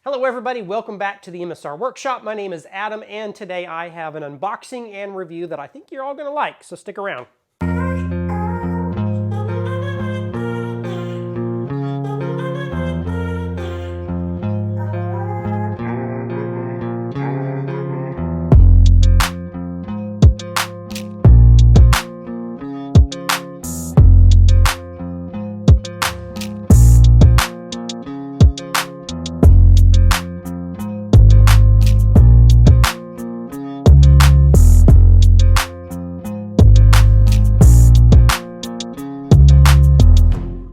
Hello everybody, welcome back to the MSR Workshop. My name is Adam and today I have an unboxing and review that I think you're all going to like, so stick around.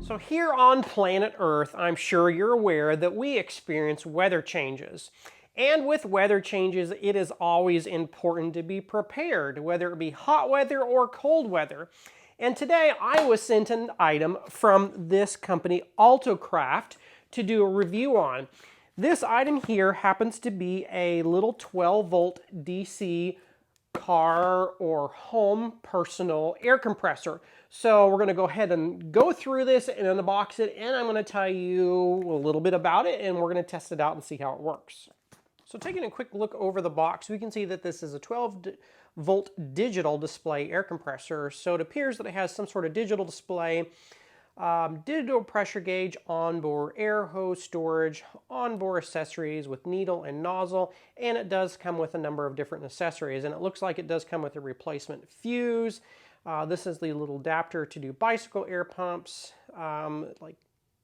So here on planet Earth, I'm sure you're aware that we experience weather changes. And with weather changes, it is always important to be prepared, whether it be hot weather or cold weather. And today I was sent an item from this company, Altocraft, to do a review on. This item here happens to be a little 12-volt DC car or home personal air compressor. So we're going to go ahead and go through this and unbox it, and I'm going to tell you a little bit about it, and we're going to test it out and see how it works. So taking a quick look over the box, we can see that this is a 12-volt digital display air compressor. So it appears that it has some sort of digital display, digital pressure gauge, onboard air hose storage, onboard accessories with needle and nozzle, and it does come with a number of different accessories, and it looks like it does come with a replacement fuse. This is the little adapter to do bicycle air pumps, like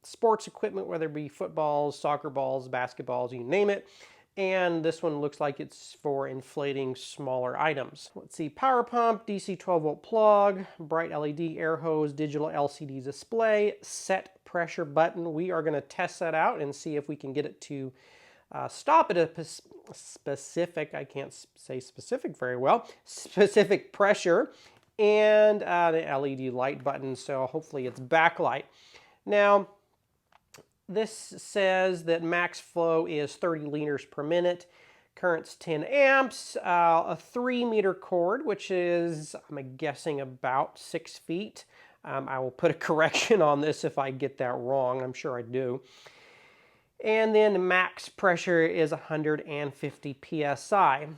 sports equipment, whether it be footballs, soccer balls, basketballs, you name it. And this one looks like it's for inflating smaller items. Let's see, power pump, DC 12-volt plug, bright LED air hose, digital LCD display, set pressure button. We are going to test that out and see if we can get it to stop at a specific, I can't say specific very well, specific pressure, and the LED light button, so hopefully it's backlight. Now, this says that max flow is 30 liters per minute, current's 10 amps, a 3-meter cord, which is, I'm guessing, about 6 feet. I will put a correction on this if I get that wrong. I'm sure I do. And then the max pressure is 150 PSI.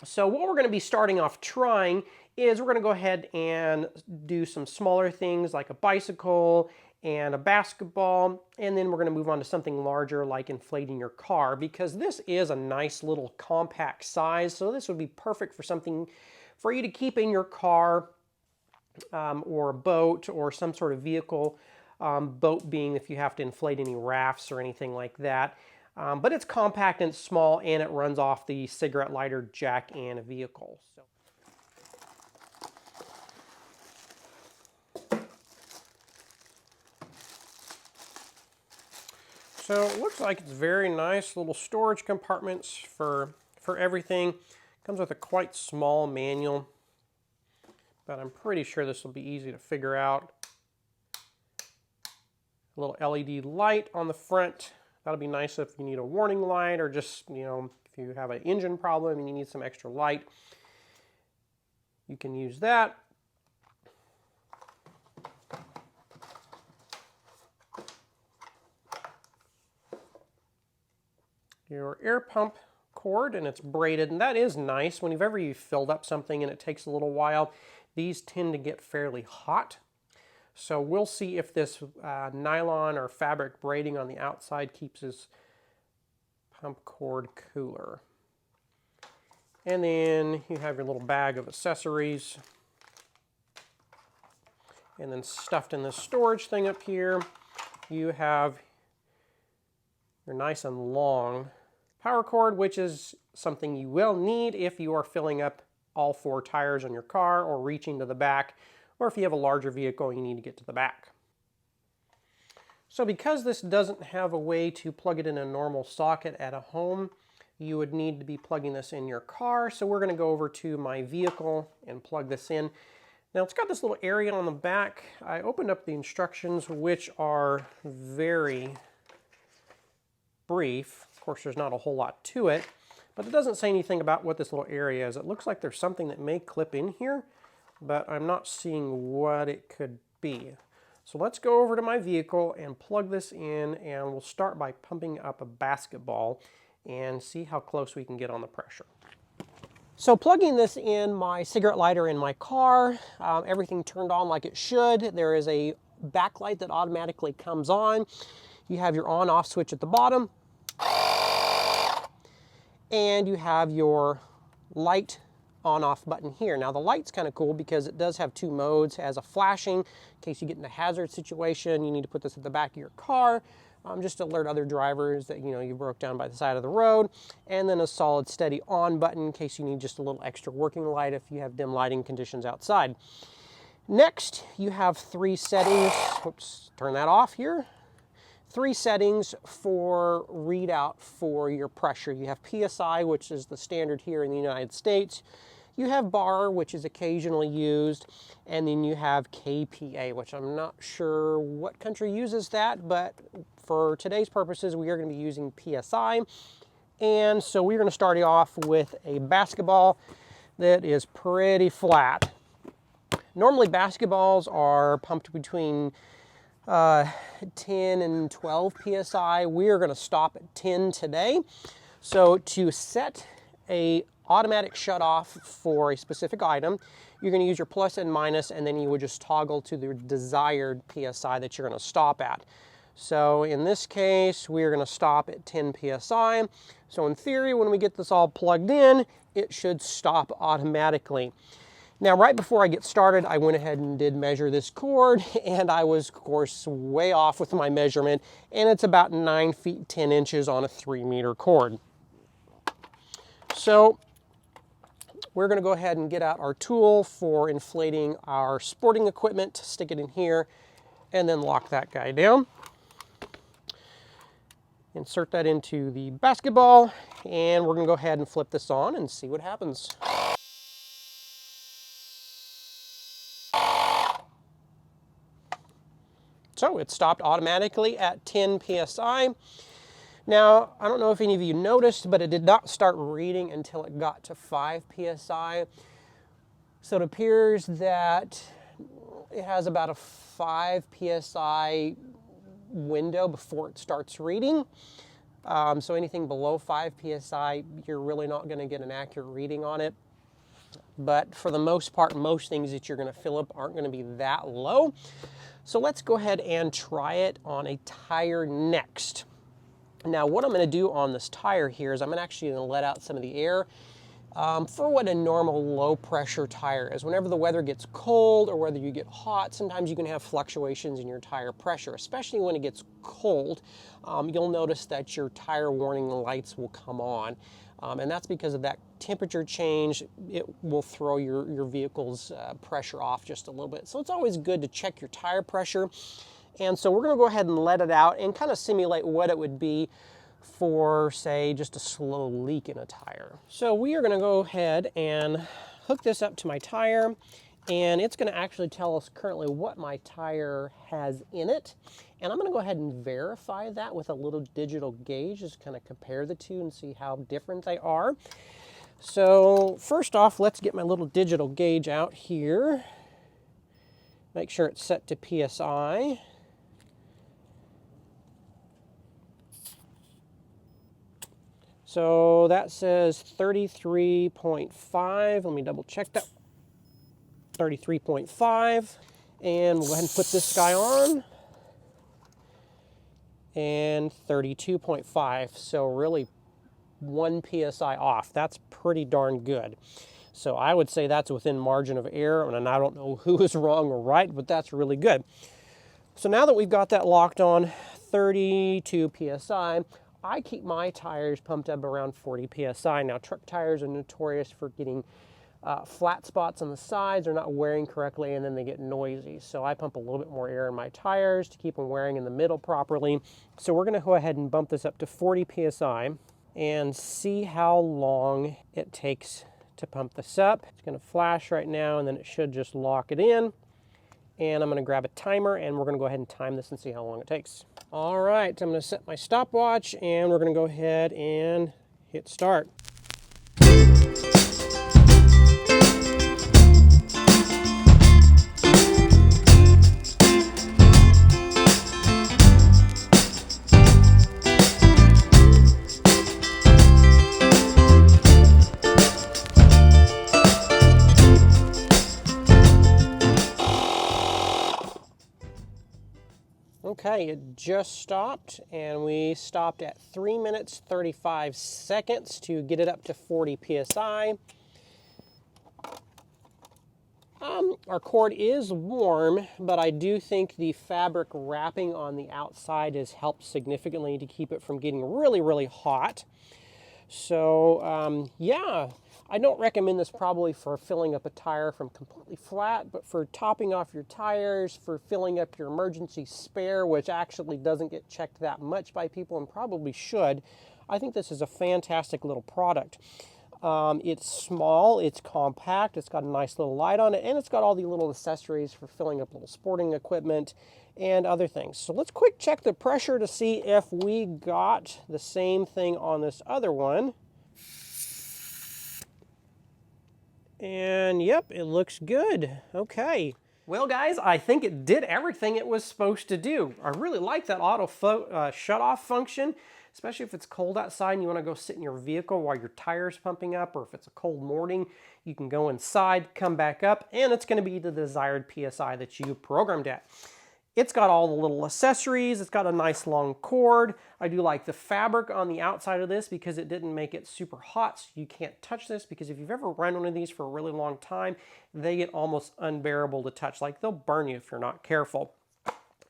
So what we're going to be starting off trying is we're going to go ahead and do some smaller things like a bicycle and a basketball, and then we're going to move on to something larger like inflating your car, because this is a nice little compact size, so this would be perfect for something for you to keep in your car or a boat or some sort of vehicle, boat being if you have to inflate any rafts or anything like that. But it's compact and small, and it runs off the cigarette lighter jack in a vehicle. So it looks like it's very nice little storage compartments for everything. Comes with a quite small manual, but I'm pretty sure this will be easy to figure out. A little LED light on the front. That'll be nice if you need a warning light, or just, you know, if you have an engine problem and you need some extra light, you can use that. Your air pump cord, and it's braided, and that is nice. Whenever you've filled up something and it takes a little while, these tend to get fairly hot. So we'll see if this nylon or fabric braiding on the outside keeps this pump cord cooler. And then you have your little bag of accessories. And then stuffed in this storage thing up here, you have your nice and long power cord, which is something you will need if you are filling up all 4 tires on your car or reaching to the back, or if you have a larger vehicle you need to get to the back. So because this doesn't have a way to plug it in a normal socket at a home, you would need to be plugging this in your car. So we're going to go over to my vehicle and plug this in. Now it's got this little area on the back. I opened up the instructions, which are very brief. Of course, there's not a whole lot to it, but it doesn't say anything about what this little area is. It looks like there's something that may clip in here, but I'm not seeing what it could be. So let's go over to my vehicle and plug this in, and we'll start by pumping up a basketball and see how close we can get on the pressure. So plugging this in my cigarette lighter in my car, everything turned on like it should. There is a backlight that automatically comes on. You have your on-off switch at the bottom, and you have your light on-off button here. Now the light's kind of cool because it does have two modes. It has a flashing in case you get in a hazard situation. You need to put this at the back of your car, just to alert other drivers that you broke down by the side of the road. And then a solid steady on button in case you need just a little extra working light if you have dim lighting conditions outside. Next, you have three settings. Oops, turn that off here. Three settings for readout for your pressure. You have PSI, which is the standard here in the United States. You have bar, which is occasionally used, and then you have KPA, which I'm not sure what country uses that, but for today's purposes, we are going to be using PSI. And so we're going to start off with a basketball that is pretty flat. Normally basketballs are pumped between 10 and 12 PSI. We are going to stop at 10 today. So to set a automatic shutoff for a specific item, you're going to use your plus and minus, and then you would just toggle to the desired PSI that you're going to stop at. So in this case, we're going to stop at 10 PSI. So in theory, when we get this all plugged in, it should stop automatically. Now, right before I get started, I went ahead and did measure this cord, and I was, of course, way off with my measurement, and it's about 9 feet 10 inches on a 3-meter cord. So we're going to go ahead and get out our tool for inflating our sporting equipment, stick it in here, and then lock that guy down. Insert that into the basketball, and we're going to go ahead and flip this on and see what happens. So it stopped automatically at 10 PSI. Now, I don't know if any of you noticed, but it did not start reading until it got to 5 PSI. So it appears that it has about a 5 PSI window before it starts reading. So anything below 5 PSI, you're really not going to get an accurate reading on it. But for the most part, most things that you're going to fill up aren't going to be that low. So let's go ahead and try it on a tire next. Now what I'm going to do on this tire here is I'm actually going to let out some of the air for what a normal low pressure tire is. Whenever the weather gets cold or whether you get hot, sometimes you can have fluctuations in your tire pressure, especially when it gets cold. You'll notice that your tire warning lights will come on. And that's because of that temperature change. It will throw your vehicle's pressure off just a little bit. So it's always good to check your tire pressure. And so we're going to go ahead and let it out and kind of simulate what it would be for, say, just a slow leak in a tire. So we are going to go ahead and hook this up to my tire, and it's going to actually tell us currently what my tire has in it. And I'm going to go ahead and verify that with a little digital gauge, just kind of compare the two and see how different they are. So first off, let's get my little digital gauge out here. Make sure it's set to PSI. So that says 33.5. Let me double check that. 33.5. And we'll go ahead and put this guy on. And 32.5. So really 1 PSI off. That's pretty darn good. So I would say that's within margin of error. And I don't know who is wrong or right, but that's really good. So now that we've got that locked on 32 PSI, I keep my tires pumped up around 40 PSI. Now, truck tires are notorious for getting flat spots on the sides or not wearing correctly, and then they get noisy. So I pump a little bit more air in my tires to keep them wearing in the middle properly. So we're going to go ahead and bump this up to 40 PSI and see how long it takes to pump this up. It's going to flash right now, and then it should just lock it in. And I'm going to grab a timer, and we're going to go ahead and time this and see how long it takes. All right, I'm going to set my stopwatch, and we're going to go ahead and hit start. Okay, it just stopped, and we stopped at 3 minutes 35 seconds to get it up to 40 PSI. Our cord is warm, but I do think the fabric wrapping on the outside has helped significantly to keep it from getting really, really hot. So, yeah, I don't recommend this probably for filling up a tire from completely flat, but for topping off your tires, for filling up your emergency spare, which actually doesn't get checked that much by people and probably should, I think this is a fantastic little product. It's small, it's compact, it's got a nice little light on it, and it's got all the little accessories for filling up little sporting equipment and other things. So let's quick check the pressure to see if we got the same thing on this other one. And yep, it looks good. Okay. Well guys, I think it did everything it was supposed to do. I really like that auto shut off function, especially if it's cold outside and you want to go sit in your vehicle while your tire's pumping up, or if it's a cold morning, you can go inside, come back up, and it's going to be the desired PSI that you programmed at. It's got all the little accessories. It's got a nice long cord. I do like the fabric on the outside of this because it didn't make it super hot, so you can't touch this, because if you've ever run one of these for a really long time, they get almost unbearable to touch. Like, they'll burn you if you're not careful.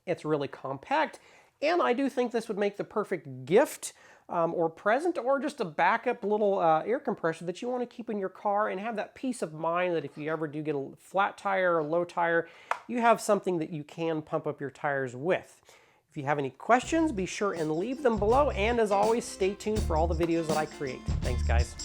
It's really compact, and I do think this would make the perfect gift or present, or just a backup little air compressor that you want to keep in your car and have that peace of mind that if you ever do get a flat tire or a low tire, you have something that you can pump up your tires with. If you have any questions, be sure and leave them below, and as always, stay tuned for all the videos that I create. Thanks, guys.